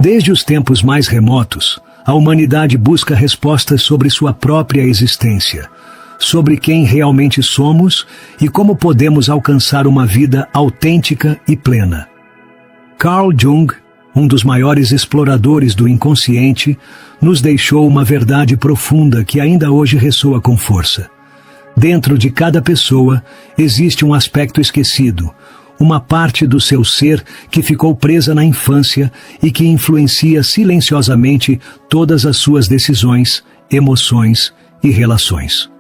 Desde os tempos mais remotos, a humanidade busca respostas sobre sua própria existência, sobre quem realmente somos e como podemos alcançar uma vida autêntica e plena. Carl Jung, um dos maiores exploradores do inconsciente, nos deixou uma verdade profunda que ainda hoje ressoa com força. Dentro de cada pessoa existe um aspecto esquecido, uma parte do seu ser que ficou presa na infância e que influencia silenciosamente todas as suas decisões, emoções e relações.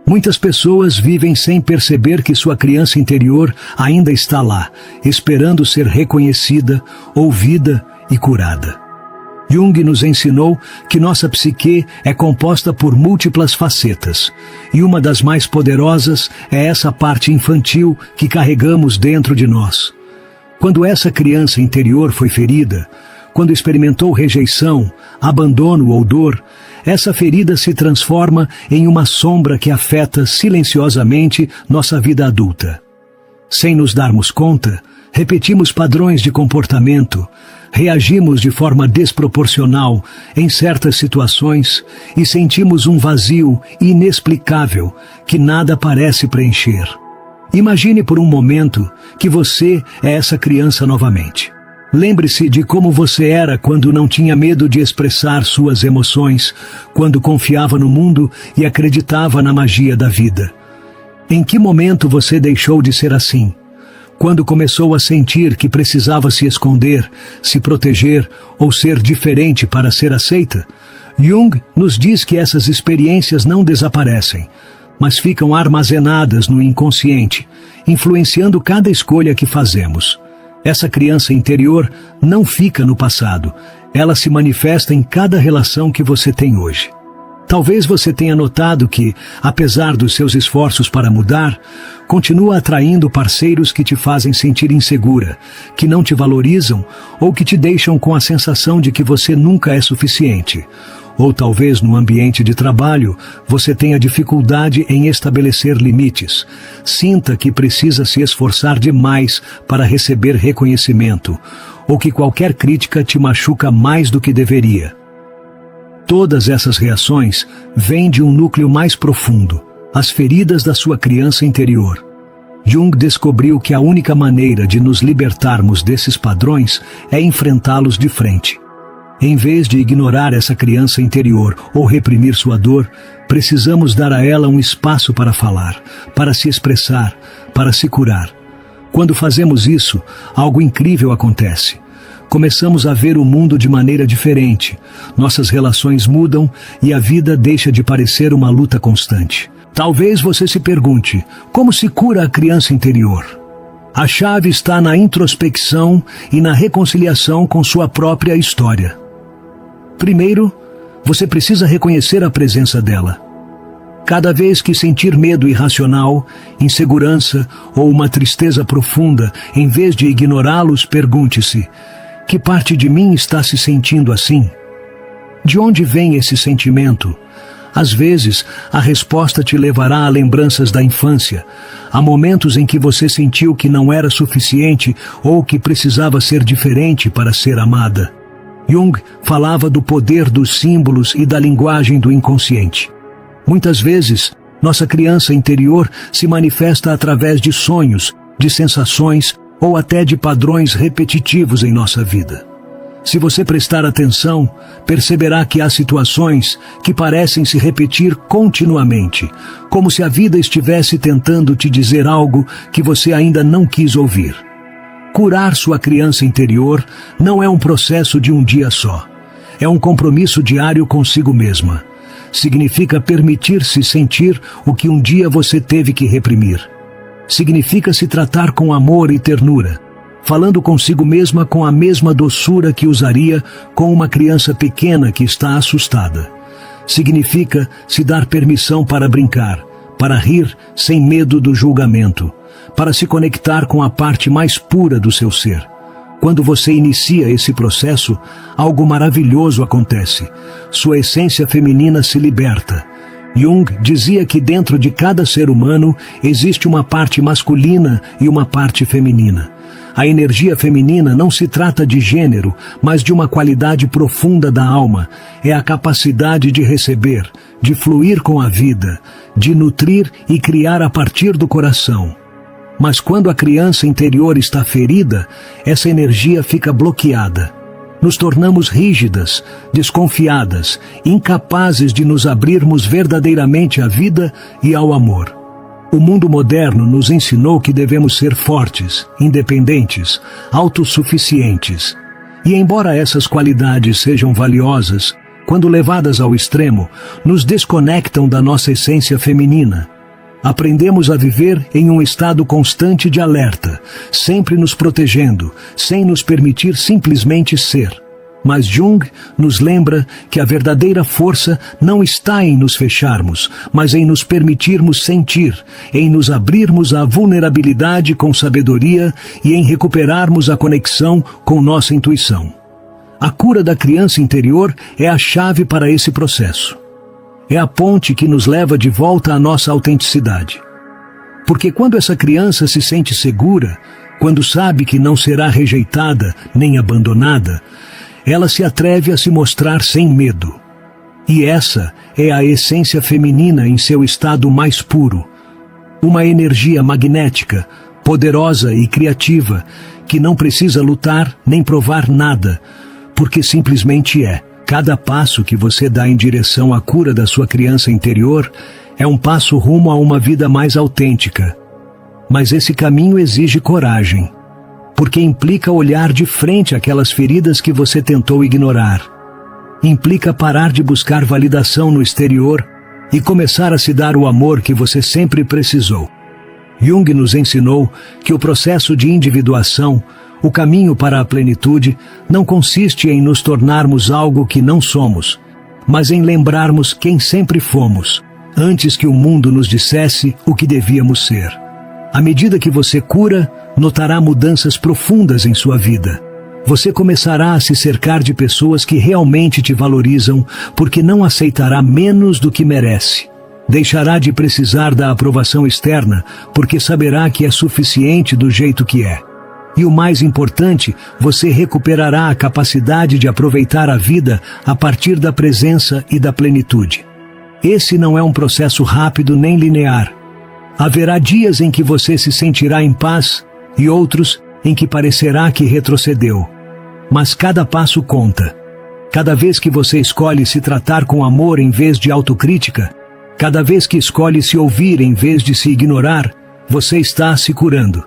Muitas pessoas vivem sem perceber que sua criança interior ainda está lá, esperando ser reconhecida, ouvida e curada. Jung nos ensinou que nossa psique é composta por múltiplas facetas, e uma das mais poderosas é essa parte infantil que carregamos dentro de nós. Quando essa criança interior foi ferida, quando experimentou rejeição, abandono ou dor, essa ferida se transforma em uma sombra que afeta silenciosamente nossa vida adulta. Sem nos darmos conta, repetimos padrões de comportamento, reagimos de forma desproporcional em certas situações e sentimos um vazio inexplicável que nada parece preencher. Imagine por um momento que você é essa criança novamente. Lembre-se de como você era quando não tinha medo de expressar suas emoções, quando confiava no mundo e acreditava na magia da vida. Em que momento você deixou de ser assim? Quando começou a sentir que precisava se esconder, se proteger ou ser diferente para ser aceita? Jung nos diz que essas experiências não desaparecem, mas ficam armazenadas no inconsciente, influenciando cada escolha que fazemos. Essa criança interior não fica no passado, ela se manifesta em cada relação que você tem hoje. Talvez você tenha notado que, apesar dos seus esforços para mudar, continua atraindo parceiros que te fazem sentir insegura, que não te valorizam ou que te deixam com a sensação de que você nunca é suficiente. Ou talvez no ambiente de trabalho você tenha dificuldade em estabelecer limites. Sinta que precisa se esforçar demais para receber reconhecimento, ou que qualquer crítica te machuca mais do que deveria. Todas essas reações vêm de um núcleo mais profundo, as feridas da sua criança interior. Jung descobriu que a única maneira de nos libertarmos desses padrões é enfrentá-los de frente. Em vez de ignorar essa criança interior ou reprimir sua dor, precisamos dar a ela um espaço para falar, para se expressar, para se curar. Quando fazemos isso, algo incrível acontece. Começamos a ver o mundo de maneira diferente, nossas relações mudam e a vida deixa de parecer uma luta constante. Talvez você se pergunte, como se cura a criança interior? A chave está na introspecção e na reconciliação com sua própria história. Primeiro, você precisa reconhecer a presença dela. Cada vez que sentir medo irracional, insegurança ou uma tristeza profunda, em vez de ignorá-los, pergunte-se: que parte de mim está se sentindo assim? De onde vem esse sentimento? Às vezes, a resposta te levará a lembranças da infância, a momentos em que você sentiu que não era suficiente ou que precisava ser diferente para ser amada. Jung falava do poder dos símbolos e da linguagem do inconsciente. Muitas vezes, nossa criança interior se manifesta através de sonhos, de sensações ou até de padrões repetitivos em nossa vida. Se você prestar atenção, perceberá que há situações que parecem se repetir continuamente, como se a vida estivesse tentando te dizer algo que você ainda não quis ouvir. Curar sua criança interior não é um processo de um dia só. É um compromisso diário consigo mesma. Significa permitir-se sentir o que um dia você teve que reprimir. Significa se tratar com amor e ternura, falando consigo mesma com a mesma doçura que usaria com uma criança pequena que está assustada. Significa se dar permissão para brincar, para rir sem medo do julgamento, para se conectar com a parte mais pura do seu ser. Quando você inicia esse processo, algo maravilhoso acontece. Sua essência feminina se liberta. Jung dizia que dentro de cada ser humano existe uma parte masculina e uma parte feminina. A energia feminina não se trata de gênero, mas de uma qualidade profunda da alma. É a capacidade de receber, de fluir com a vida, de nutrir e criar a partir do coração. Mas quando a criança interior está ferida, essa energia fica bloqueada. Nos tornamos rígidas, desconfiadas, incapazes de nos abrirmos verdadeiramente à vida e ao amor. O mundo moderno nos ensinou que devemos ser fortes, independentes, autossuficientes. E embora essas qualidades sejam valiosas, quando levadas ao extremo, nos desconectam da nossa essência feminina. Aprendemos a viver em um estado constante de alerta, sempre nos protegendo, sem nos permitir simplesmente ser. Mas Jung nos lembra que a verdadeira força não está em nos fecharmos, mas em nos permitirmos sentir, em nos abrirmos à vulnerabilidade com sabedoria e em recuperarmos a conexão com nossa intuição. A cura da criança interior é a chave para esse processo. É a ponte que nos leva de volta à nossa autenticidade. Porque quando essa criança se sente segura, quando sabe que não será rejeitada nem abandonada, ela se atreve a se mostrar sem medo. E essa é a essência feminina em seu estado mais puro. Uma energia magnética, poderosa e criativa, que não precisa lutar nem provar nada, porque simplesmente é. Cada passo que você dá em direção à cura da sua criança interior é um passo rumo a uma vida mais autêntica. Mas esse caminho exige coragem, porque implica olhar de frente aquelas feridas que você tentou ignorar. Implica parar de buscar validação no exterior e começar a se dar o amor que você sempre precisou. Jung nos ensinou que o processo de individuação, o caminho para a plenitude, não consiste em nos tornarmos algo que não somos, mas em lembrarmos quem sempre fomos, antes que o mundo nos dissesse o que devíamos ser. À medida que você cura, notará mudanças profundas em sua vida. Você começará a se cercar de pessoas que realmente te valorizam, porque não aceitará menos do que merece. Deixará de precisar da aprovação externa, porque saberá que é suficiente do jeito que é. E o mais importante, você recuperará a capacidade de aproveitar a vida a partir da presença e da plenitude. Esse não é um processo rápido nem linear. Haverá dias em que você se sentirá em paz e outros em que parecerá que retrocedeu. Mas cada passo conta. Cada vez que você escolhe se tratar com amor em vez de autocrítica, cada vez que escolhe se ouvir em vez de se ignorar, você está se curando.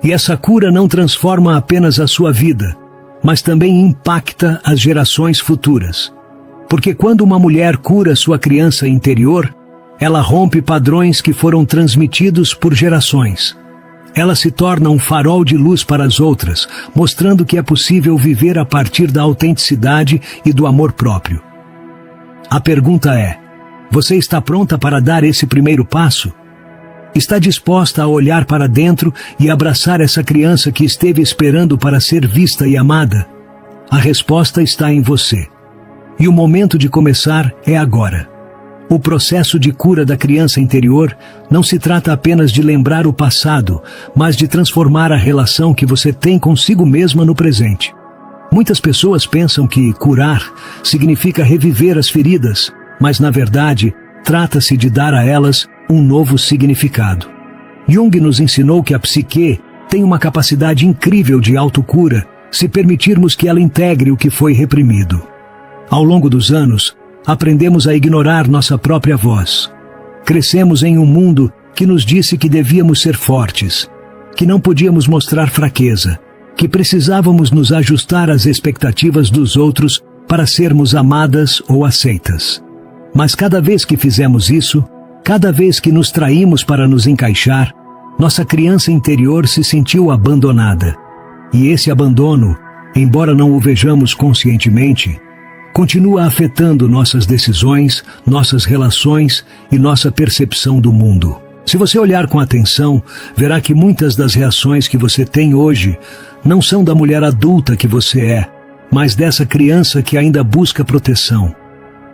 E essa cura não transforma apenas a sua vida, mas também impacta as gerações futuras. Porque quando uma mulher cura sua criança interior, ela rompe padrões que foram transmitidos por gerações. Ela se torna um farol de luz para as outras, mostrando que é possível viver a partir da autenticidade e do amor próprio. A pergunta é: você está pronta para dar esse primeiro passo? Está disposta a olhar para dentro e abraçar essa criança que esteve esperando para ser vista e amada? A resposta está em você. E o momento de começar é agora. O processo de cura da criança interior não se trata apenas de lembrar o passado, mas de transformar a relação que você tem consigo mesma no presente. Muitas pessoas pensam que curar significa reviver as feridas, mas na verdade, trata-se de dar a elas um novo significado. Jung nos ensinou que a psique tem uma capacidade incrível de autocura, se permitirmos que ela integre o que foi reprimido. Ao longo dos anos, aprendemos a ignorar nossa própria voz. Crescemos em um mundo que nos disse que devíamos ser fortes, que não podíamos mostrar fraqueza, que precisávamos nos ajustar às expectativas dos outros para sermos amadas ou aceitas. Mas cada vez que fizemos isso, cada vez que nos traímos para nos encaixar, nossa criança interior se sentiu abandonada. E esse abandono, embora não o vejamos conscientemente, continua afetando nossas decisões, nossas relações e nossa percepção do mundo. Se você olhar com atenção, verá que muitas das reações que você tem hoje não são da mulher adulta que você é, mas dessa criança que ainda busca proteção.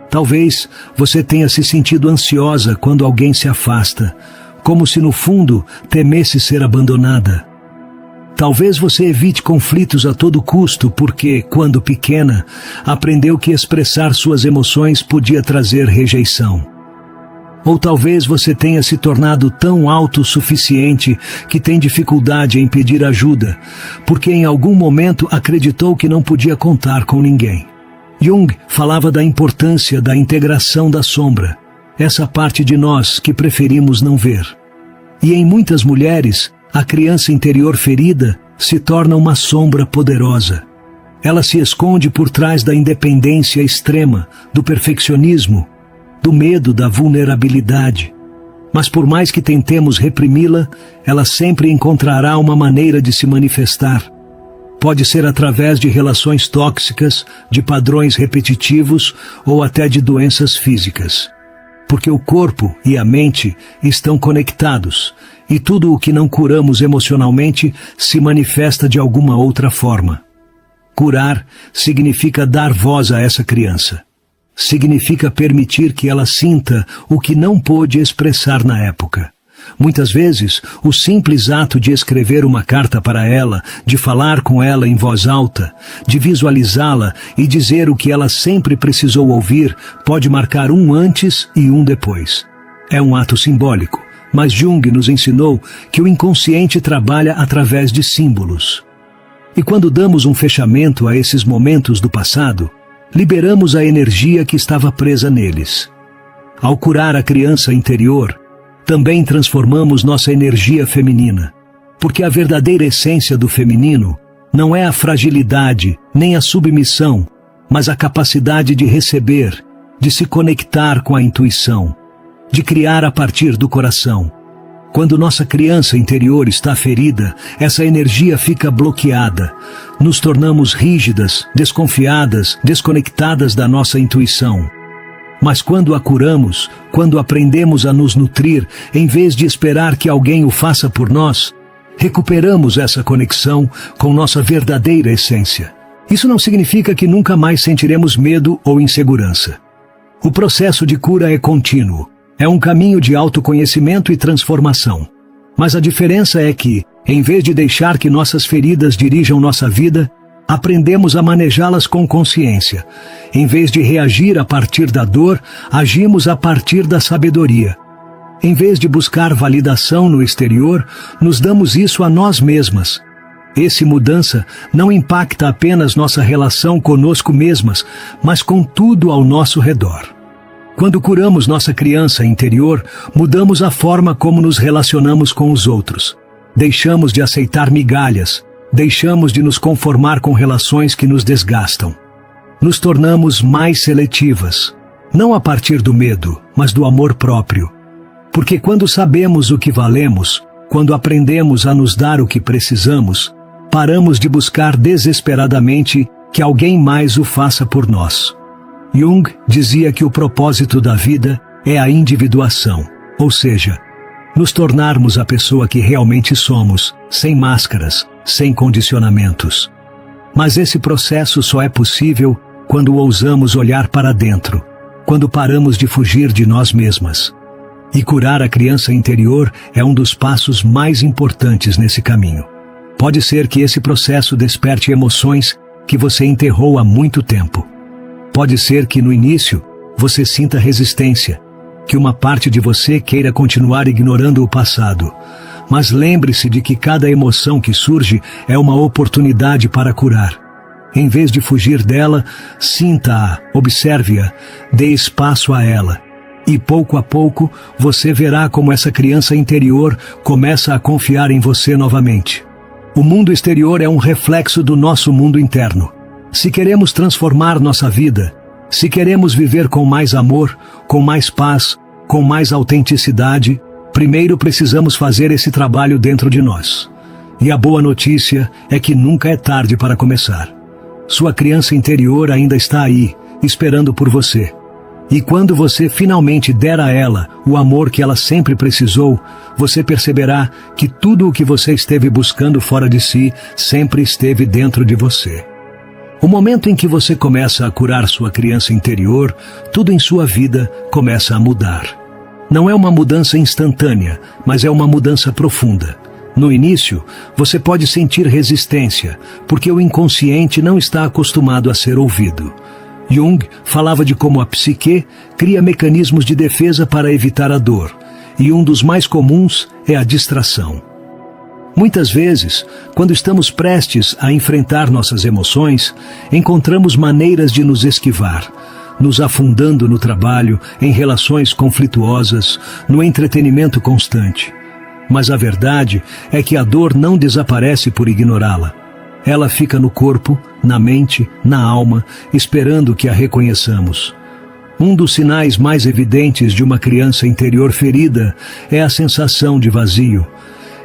Talvez você tenha se sentido ansiosa quando alguém se afasta, como se no fundo temesse ser abandonada. Talvez você evite conflitos a todo custo porque, quando pequena, aprendeu que expressar suas emoções podia trazer rejeição. Ou talvez você tenha se tornado tão autossuficiente que tem dificuldade em pedir ajuda, porque em algum momento acreditou que não podia contar com ninguém. Jung falava da importância da integração da sombra, essa parte de nós que preferimos não ver. E em muitas mulheres, a criança interior ferida se torna uma sombra poderosa. Ela se esconde por trás da independência extrema, do perfeccionismo, do medo da vulnerabilidade. Mas por mais que tentemos reprimi-la, ela sempre encontrará uma maneira de se manifestar. Pode ser através de relações tóxicas, de padrões repetitivos ou até de doenças físicas. Porque o corpo e a mente estão conectados, e tudo o que não curamos emocionalmente se manifesta de alguma outra forma. Curar significa dar voz a essa criança. Significa permitir que ela sinta o que não pôde expressar na época. Muitas vezes, o simples ato de escrever uma carta para ela, de falar com ela em voz alta, de visualizá-la e dizer o que ela sempre precisou ouvir, pode marcar um antes e um depois. É um ato simbólico, mas Jung nos ensinou que o inconsciente trabalha através de símbolos. E quando damos um fechamento a esses momentos do passado, liberamos a energia que estava presa neles. Ao curar a criança interior, também transformamos nossa energia feminina, porque a verdadeira essência do feminino não é a fragilidade, nem a submissão, mas a capacidade de receber, de se conectar com a intuição, de criar a partir do coração. Quando nossa criança interior está ferida, essa energia fica bloqueada. Nos tornamos rígidas, desconfiadas, desconectadas da nossa intuição. Mas quando a curamos, quando aprendemos a nos nutrir, em vez de esperar que alguém o faça por nós, recuperamos essa conexão com nossa verdadeira essência. Isso não significa que nunca mais sentiremos medo ou insegurança. O processo de cura é contínuo. É um caminho de autoconhecimento e transformação. Mas a diferença é que, em vez de deixar que nossas feridas dirijam nossa vida, aprendemos a manejá-las com consciência. Em vez de reagir a partir da dor, agimos a partir da sabedoria. Em vez de buscar validação no exterior, nos damos isso a nós mesmas. Essa mudança não impacta apenas nossa relação conosco mesmas, mas com tudo ao nosso redor. Quando curamos nossa criança interior, mudamos a forma como nos relacionamos com os outros. Deixamos de aceitar migalhas, deixamos de nos conformar com relações que nos desgastam. Nos tornamos mais seletivas, não a partir do medo, mas do amor próprio. Porque quando sabemos o que valemos, quando aprendemos a nos dar o que precisamos, paramos de buscar desesperadamente que alguém mais o faça por nós. Jung dizia que o propósito da vida é a individuação, ou seja, nos tornarmos a pessoa que realmente somos, sem máscaras, sem condicionamentos. Mas esse processo só é possível quando ousamos olhar para dentro, quando paramos de fugir de nós mesmas. E curar a criança interior é um dos passos mais importantes nesse caminho. Pode ser que esse processo desperte emoções que você enterrou há muito tempo. Pode ser que no início você sinta resistência, que uma parte de você queira continuar ignorando o passado. Mas lembre-se de que cada emoção que surge é uma oportunidade para curar. Em vez de fugir dela, sinta-a, observe-a, dê espaço a ela. E pouco a pouco você verá como essa criança interior começa a confiar em você novamente. O mundo exterior é um reflexo do nosso mundo interno. Se queremos transformar nossa vida, se queremos viver com mais amor, com mais paz, com mais autenticidade, primeiro precisamos fazer esse trabalho dentro de nós. E a boa notícia é que nunca é tarde para começar. Sua criança interior ainda está aí, esperando por você. E quando você finalmente der a ela o amor que ela sempre precisou, você perceberá que tudo o que você esteve buscando fora de si sempre esteve dentro de você. O momento em que você começa a curar sua criança interior, tudo em sua vida começa a mudar. Não é uma mudança instantânea, mas é uma mudança profunda. No início, você pode sentir resistência, porque o inconsciente não está acostumado a ser ouvido. Jung falava de como a psique cria mecanismos de defesa para evitar a dor, e um dos mais comuns é a distração. Muitas vezes, quando estamos prestes a enfrentar nossas emoções, encontramos maneiras de nos esquivar, nos afundando no trabalho, em relações conflituosas, no entretenimento constante. Mas a verdade é que a dor não desaparece por ignorá-la. Ela fica no corpo, na mente, na alma, esperando que a reconheçamos. Um dos sinais mais evidentes de uma criança interior ferida é a sensação de vazio.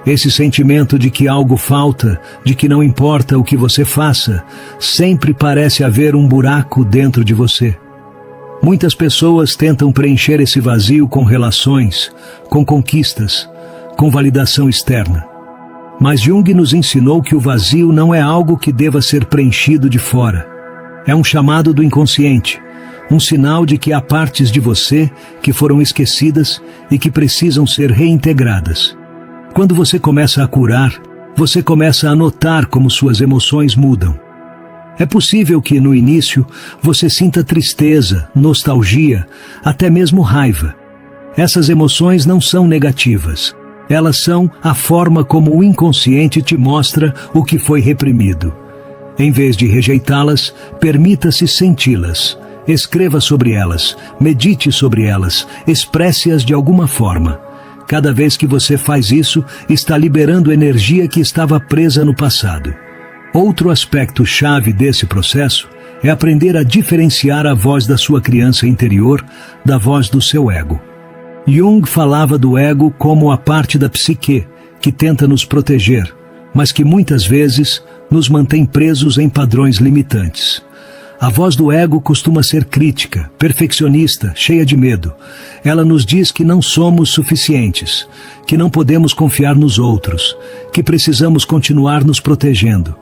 Esse sentimento de que algo falta, de que não importa o que você faça, sempre parece haver um buraco dentro de você. Muitas pessoas tentam preencher esse vazio com relações, com conquistas, com validação externa. Mas Jung nos ensinou que o vazio não é algo que deva ser preenchido de fora. É um chamado do inconsciente, um sinal de que há partes de você que foram esquecidas e que precisam ser reintegradas. Quando você começa a curar, você começa a notar como suas emoções mudam. É possível que, no início, você sinta tristeza, nostalgia, até mesmo raiva. Essas emoções não são negativas. Elas são a forma como o inconsciente te mostra o que foi reprimido. Em vez de rejeitá-las, permita-se senti-las. Escreva sobre elas, medite sobre elas, expresse-as de alguma forma. Cada vez que você faz isso, está liberando energia que estava presa no passado. Outro aspecto chave desse processo é aprender a diferenciar a voz da sua criança interior da voz do seu ego. Jung falava do ego como a parte da psique que tenta nos proteger, mas que muitas vezes nos mantém presos em padrões limitantes. A voz do ego costuma ser crítica, perfeccionista, cheia de medo. Ela nos diz que não somos suficientes, que não podemos confiar nos outros, que precisamos continuar nos protegendo.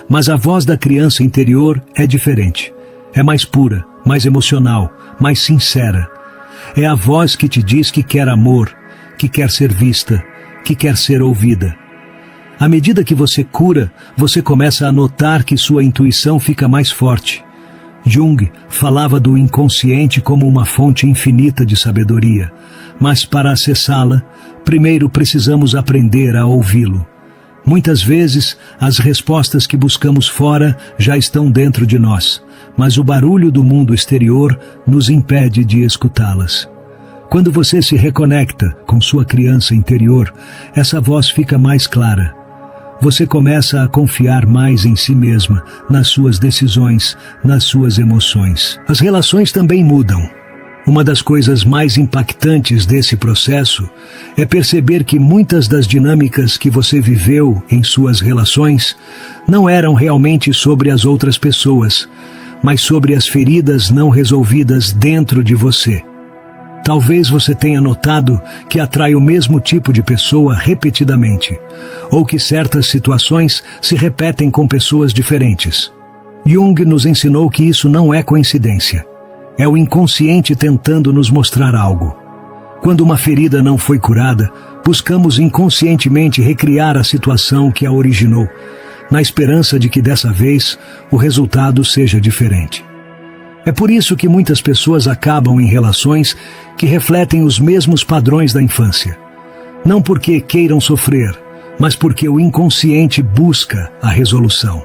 Mas a voz da criança interior é diferente. É mais pura, mais emocional, mais sincera. É a voz que te diz que quer amor, que quer ser vista, que quer ser ouvida. À medida que você cura, você começa a notar que sua intuição fica mais forte. Jung falava do inconsciente como uma fonte infinita de sabedoria, mas para acessá-la, primeiro precisamos aprender a ouvi-lo. Muitas vezes, as respostas que buscamos fora já estão dentro de nós, mas o barulho do mundo exterior nos impede de escutá-las. Quando você se reconecta com sua criança interior, essa voz fica mais clara. Você começa a confiar mais em si mesma, nas suas decisões, nas suas emoções. As relações também mudam. Uma das coisas mais impactantes desse processo é perceber que muitas das dinâmicas que você viveu em suas relações não eram realmente sobre as outras pessoas, mas sobre as feridas não resolvidas dentro de você. Talvez você tenha notado que atrai o mesmo tipo de pessoa repetidamente, ou que certas situações se repetem com pessoas diferentes. Jung nos ensinou que isso não é coincidência. É o inconsciente tentando nos mostrar algo. Quando uma ferida não foi curada, buscamos inconscientemente recriar a situação que a originou, na esperança de que dessa vez o resultado seja diferente. É por isso que muitas pessoas acabam em relações que refletem os mesmos padrões da infância. Não porque queiram sofrer, mas porque o inconsciente busca a resolução.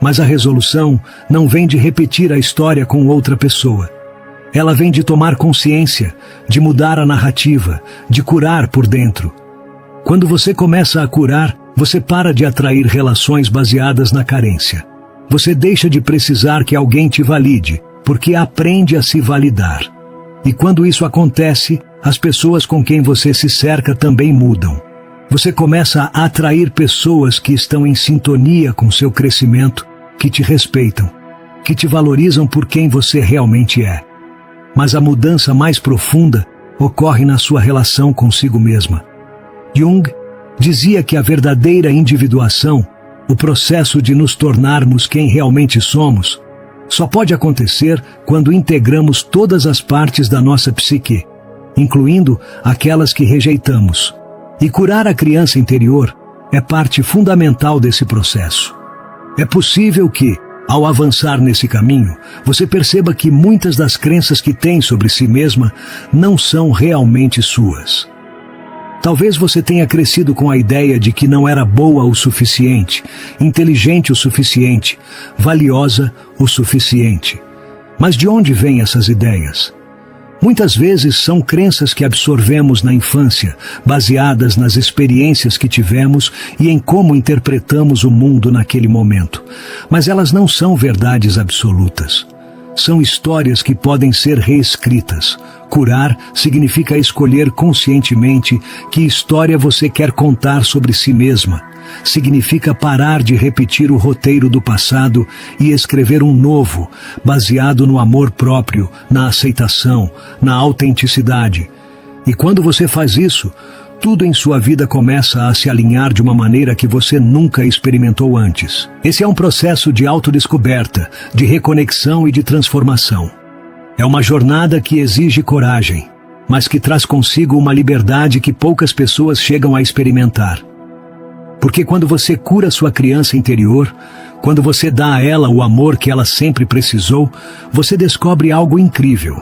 Mas a resolução não vem de repetir a história com outra pessoa. Ela vem de tomar consciência, de mudar a narrativa, de curar por dentro. Quando você começa a curar, você para de atrair relações baseadas na carência. Você deixa de precisar que alguém te valide, porque aprende a se validar. E quando isso acontece, as pessoas com quem você se cerca também mudam. Você começa a atrair pessoas que estão em sintonia com seu crescimento, que te respeitam, que te valorizam por quem você realmente é. Mas a mudança mais profunda ocorre na sua relação consigo mesma. Jung dizia que a verdadeira individuação, o processo de nos tornarmos quem realmente somos, só pode acontecer quando integramos todas as partes da nossa psique, incluindo aquelas que rejeitamos. E curar a criança interior é parte fundamental desse processo. É possível que, ao avançar nesse caminho, você perceba que muitas das crenças que tem sobre si mesma não são realmente suas. Talvez você tenha crescido com a ideia de que não era boa o suficiente, inteligente o suficiente, valiosa o suficiente. Mas de onde vêm essas ideias? Muitas vezes são crenças que absorvemos na infância, baseadas nas experiências que tivemos e em como interpretamos o mundo naquele momento. Mas elas não são verdades absolutas. São histórias que podem ser reescritas. Curar significa escolher conscientemente que história você quer contar sobre si mesma. Significa parar de repetir o roteiro do passado e escrever um novo, baseado no amor próprio, na aceitação, na autenticidade. E quando você faz isso, tudo em sua vida começa a se alinhar de uma maneira que você nunca experimentou antes. Esse é um processo de autodescoberta, de reconexão e de transformação. É uma jornada que exige coragem, mas que traz consigo uma liberdade que poucas pessoas chegam a experimentar. Porque quando você cura sua criança interior, quando você dá a ela o amor que ela sempre precisou, você descobre algo incrível.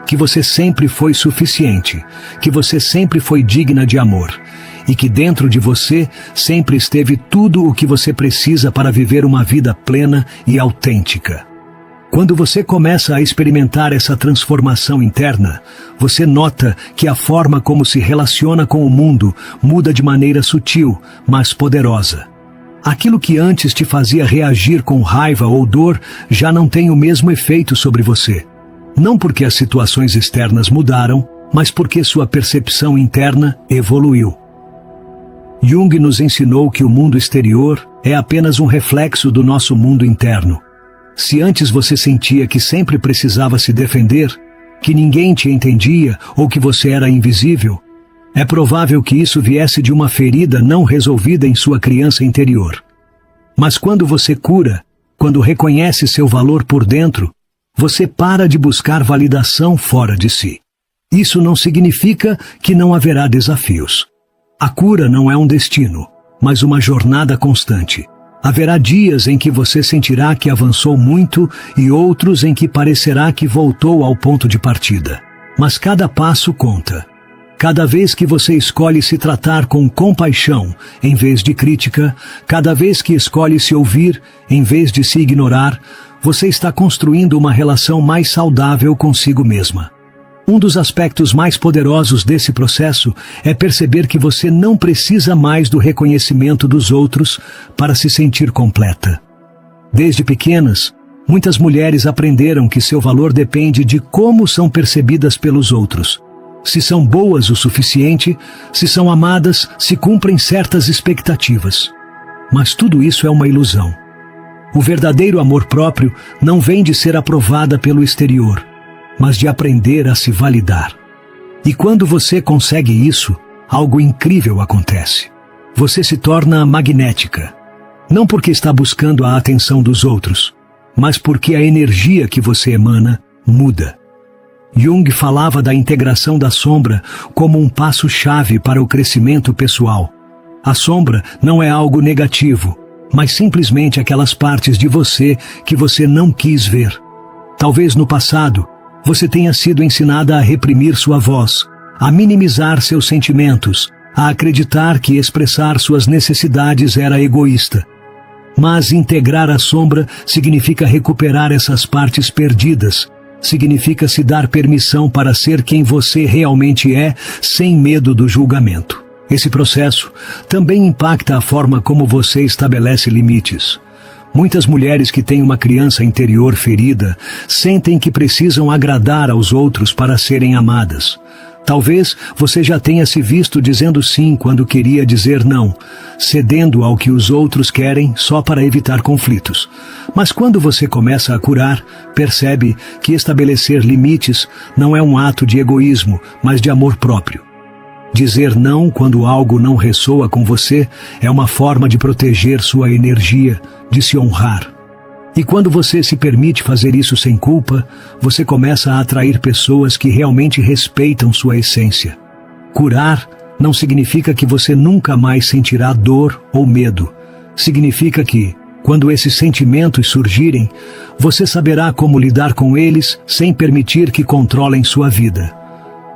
Que você sempre foi suficiente, que você sempre foi digna de amor, e que dentro de você sempre esteve tudo o que você precisa para viver uma vida plena e autêntica. Quando você começa a experimentar essa transformação interna, você nota que a forma como se relaciona com o mundo muda de maneira sutil, mas poderosa. Aquilo que antes te fazia reagir com raiva ou dor já não tem o mesmo efeito sobre você. Não porque as situações externas mudaram, mas porque sua percepção interna evoluiu. Jung nos ensinou que o mundo exterior é apenas um reflexo do nosso mundo interno. Se antes você sentia que sempre precisava se defender, que ninguém te entendia ou que você era invisível, é provável que isso viesse de uma ferida não resolvida em sua criança interior. Mas quando você cura, quando reconhece seu valor por dentro, você para de buscar validação fora de si. Isso não significa que não haverá desafios. A cura não é um destino, mas uma jornada constante. Haverá dias em que você sentirá que avançou muito e outros em que parecerá que voltou ao ponto de partida. Mas cada passo conta. Cada vez que você escolhe se tratar com compaixão, em vez de crítica, cada vez que escolhe se ouvir, em vez de se ignorar, você está construindo uma relação mais saudável consigo mesma. Um dos aspectos mais poderosos desse processo é perceber que você não precisa mais do reconhecimento dos outros para se sentir completa. Desde pequenas, muitas mulheres aprenderam que seu valor depende de como são percebidas pelos outros. Se são boas o suficiente, se são amadas, se cumprem certas expectativas. Mas tudo isso é uma ilusão. O verdadeiro amor próprio não vem de ser aprovada pelo exterior, mas de aprender a se validar. E quando você consegue isso, algo incrível acontece. Você se torna magnética. Não porque está buscando a atenção dos outros, mas porque a energia que você emana muda. Jung falava da integração da sombra como um passo-chave para o crescimento pessoal. A sombra não é algo negativo, mas simplesmente aquelas partes de você que você não quis ver. Talvez no passado, você tenha sido ensinada a reprimir sua voz, a minimizar seus sentimentos, a acreditar que expressar suas necessidades era egoísta. Mas integrar a sombra significa recuperar essas partes perdidas, significa se dar permissão para ser quem você realmente é, sem medo do julgamento. Esse processo também impacta a forma como você estabelece limites. Muitas mulheres que têm uma criança interior ferida sentem que precisam agradar aos outros para serem amadas. Talvez você já tenha se visto dizendo sim quando queria dizer não, cedendo ao que os outros querem só para evitar conflitos. Mas quando você começa a curar, percebe que estabelecer limites não é um ato de egoísmo, mas de amor próprio. Dizer não quando algo não ressoa com você é uma forma de proteger sua energia, de se honrar. E quando você se permite fazer isso sem culpa, você começa a atrair pessoas que realmente respeitam sua essência. Curar não significa que você nunca mais sentirá dor ou medo. Significa que, quando esses sentimentos surgirem, você saberá como lidar com eles sem permitir que controlem sua vida.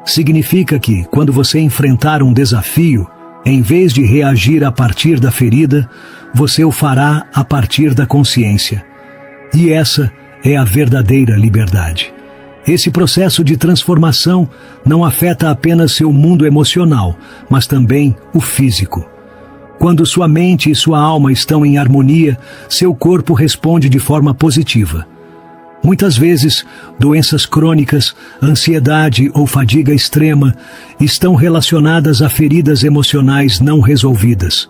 Significa que, quando você enfrentar um desafio, em vez de reagir a partir da ferida, você o fará a partir da consciência. E essa é a verdadeira liberdade. Esse processo de transformação não afeta apenas seu mundo emocional, mas também o físico. Quando sua mente e sua alma estão em harmonia, seu corpo responde de forma positiva. Muitas vezes, doenças crônicas, ansiedade ou fadiga extrema estão relacionadas a feridas emocionais não resolvidas.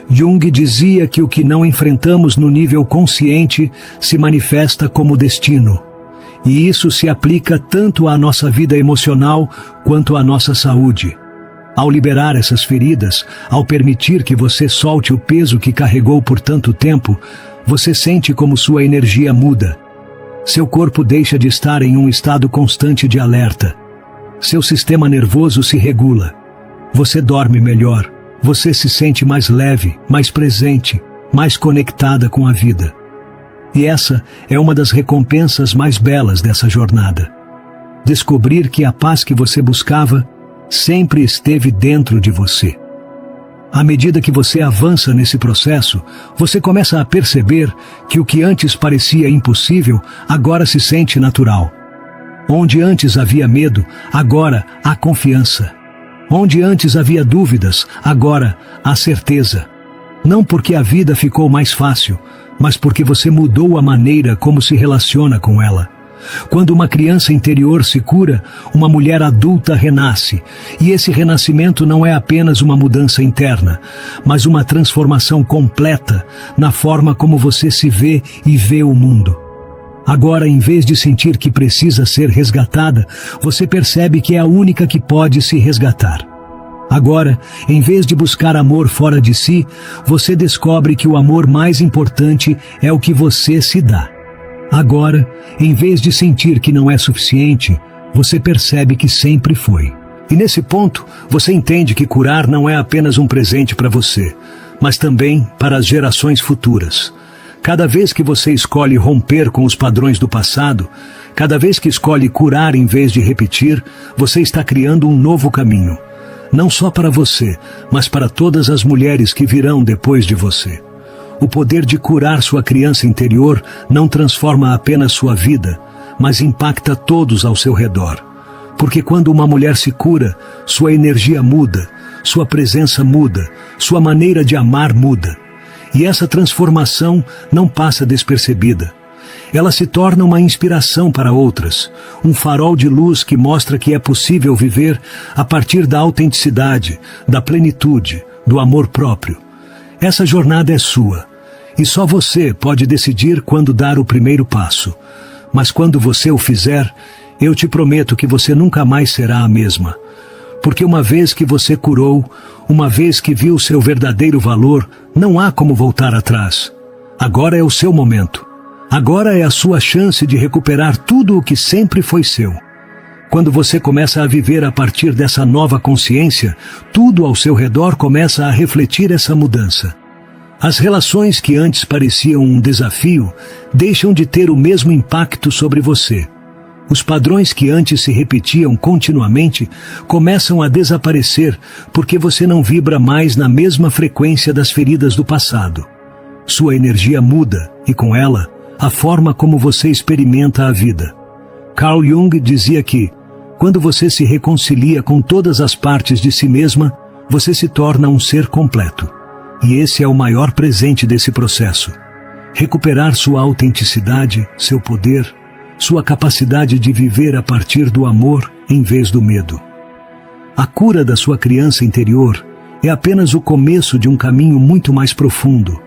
Jung dizia que o que não enfrentamos no nível consciente se manifesta como destino. E isso se aplica tanto à nossa vida emocional quanto à nossa saúde. Ao liberar essas feridas, ao permitir que você solte o peso que carregou por tanto tempo, você sente como sua energia muda. Seu corpo deixa de estar em um estado constante de alerta. Seu sistema nervoso se regula. Você dorme melhor. Você se sente mais leve, mais presente, mais conectada com a vida. E essa é uma das recompensas mais belas dessa jornada. Descobrir que a paz que você buscava sempre esteve dentro de você. À medida que você avança nesse processo, você começa a perceber que o que antes parecia impossível, agora se sente natural. Onde antes havia medo, agora há confiança. Onde antes havia dúvidas, agora há certeza. Não porque a vida ficou mais fácil, mas porque você mudou a maneira como se relaciona com ela. Quando uma criança interior se cura, uma mulher adulta renasce. E esse renascimento não é apenas uma mudança interna, mas uma transformação completa na forma como você se vê e vê o mundo. Agora, em vez de sentir que precisa ser resgatada, você percebe que é a única que pode se resgatar. Agora, em vez de buscar amor fora de si, você descobre que o amor mais importante é o que você se dá. Agora, em vez de sentir que não é suficiente, você percebe que sempre foi. E nesse ponto, você entende que curar não é apenas um presente para você, mas também para as gerações futuras. Cada vez que você escolhe romper com os padrões do passado, cada vez que escolhe curar em vez de repetir, você está criando um novo caminho. Não só para você, mas para todas as mulheres que virão depois de você. O poder de curar sua criança interior não transforma apenas sua vida, mas impacta todos ao seu redor. Porque quando uma mulher se cura, sua energia muda, sua presença muda, sua maneira de amar muda. E essa transformação não passa despercebida. Ela se torna uma inspiração para outras, um farol de luz que mostra que é possível viver a partir da autenticidade, da plenitude, do amor próprio. Essa jornada é sua, e só você pode decidir quando dar o primeiro passo. Mas quando você o fizer, eu te prometo que você nunca mais será a mesma. Porque uma vez que você curou, uma vez que viu seu verdadeiro valor, não há como voltar atrás. Agora é o seu momento. Agora é a sua chance de recuperar tudo o que sempre foi seu. Quando você começa a viver a partir dessa nova consciência, tudo ao seu redor começa a refletir essa mudança. As relações que antes pareciam um desafio, deixam de ter o mesmo impacto sobre você. Os padrões que antes se repetiam continuamente começam a desaparecer porque você não vibra mais na mesma frequência das feridas do passado. Sua energia muda e, com ela, a forma como você experimenta a vida. Carl Jung dizia que, quando você se reconcilia com todas as partes de si mesma, você se torna um ser completo. E esse é o maior presente desse processo. Recuperar sua autenticidade, seu poder, sua capacidade de viver a partir do amor em vez do medo. A cura da sua criança interior é apenas o começo de um caminho muito mais profundo.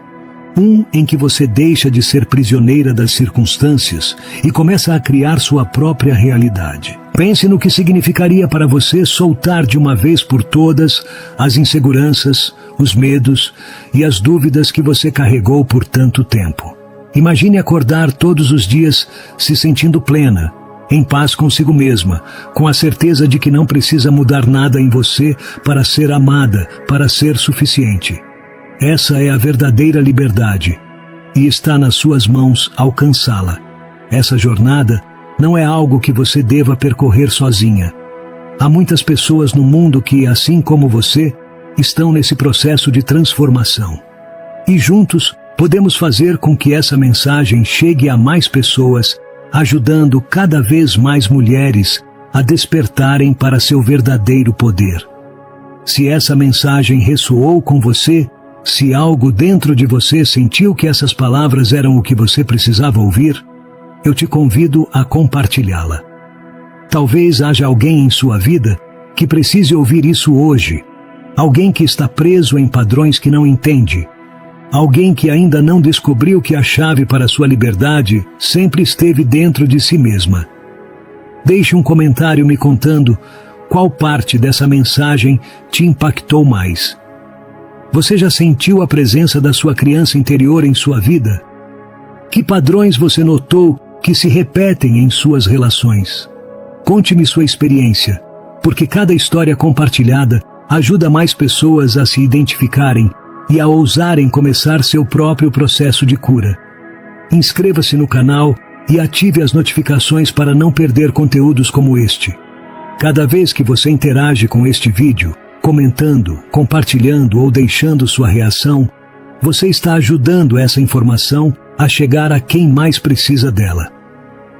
Um em que você deixa de ser prisioneira das circunstâncias e começa a criar sua própria realidade. Pense no que significaria para você soltar de uma vez por todas as inseguranças, os medos e as dúvidas que você carregou por tanto tempo. Imagine acordar todos os dias se sentindo plena, em paz consigo mesma, com a certeza de que não precisa mudar nada em você para ser amada, para ser suficiente. Essa é a verdadeira liberdade, e está nas suas mãos alcançá-la. Essa jornada não é algo que você deva percorrer sozinha. Há muitas pessoas no mundo que, assim como você, estão nesse processo de transformação. E juntos podemos fazer com que essa mensagem chegue a mais pessoas, ajudando cada vez mais mulheres a despertarem para seu verdadeiro poder. Se essa mensagem ressoou com você, se algo dentro de você sentiu que essas palavras eram o que você precisava ouvir, eu te convido a compartilhá-la. Talvez haja alguém em sua vida que precise ouvir isso hoje. Alguém que está preso em padrões que não entende. Alguém que ainda não descobriu que a chave para sua liberdade sempre esteve dentro de si mesma. Deixe um comentário me contando qual parte dessa mensagem te impactou mais. Você já sentiu a presença da sua criança interior em sua vida? Que padrões você notou que se repetem em suas relações? Conte-me sua experiência, porque cada história compartilhada ajuda mais pessoas a se identificarem e a ousarem começar seu próprio processo de cura. Inscreva-se no canal e ative as notificações para não perder conteúdos como este. Cada vez que você interage com este vídeo, comentando, compartilhando ou deixando sua reação, você está ajudando essa informação a chegar a quem mais precisa dela.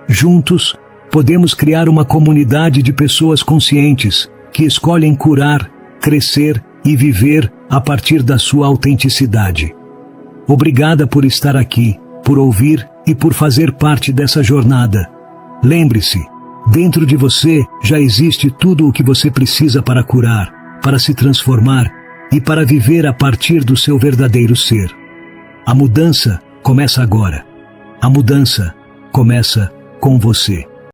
Juntos, podemos criar uma comunidade de pessoas conscientes que escolhem curar, crescer e viver a partir da sua autenticidade. Obrigada por estar aqui, por ouvir e por fazer parte dessa jornada. Lembre-se, dentro de você já existe tudo o que você precisa para curar, para se transformar e para viver a partir do seu verdadeiro ser. A mudança começa agora. A mudança começa com você.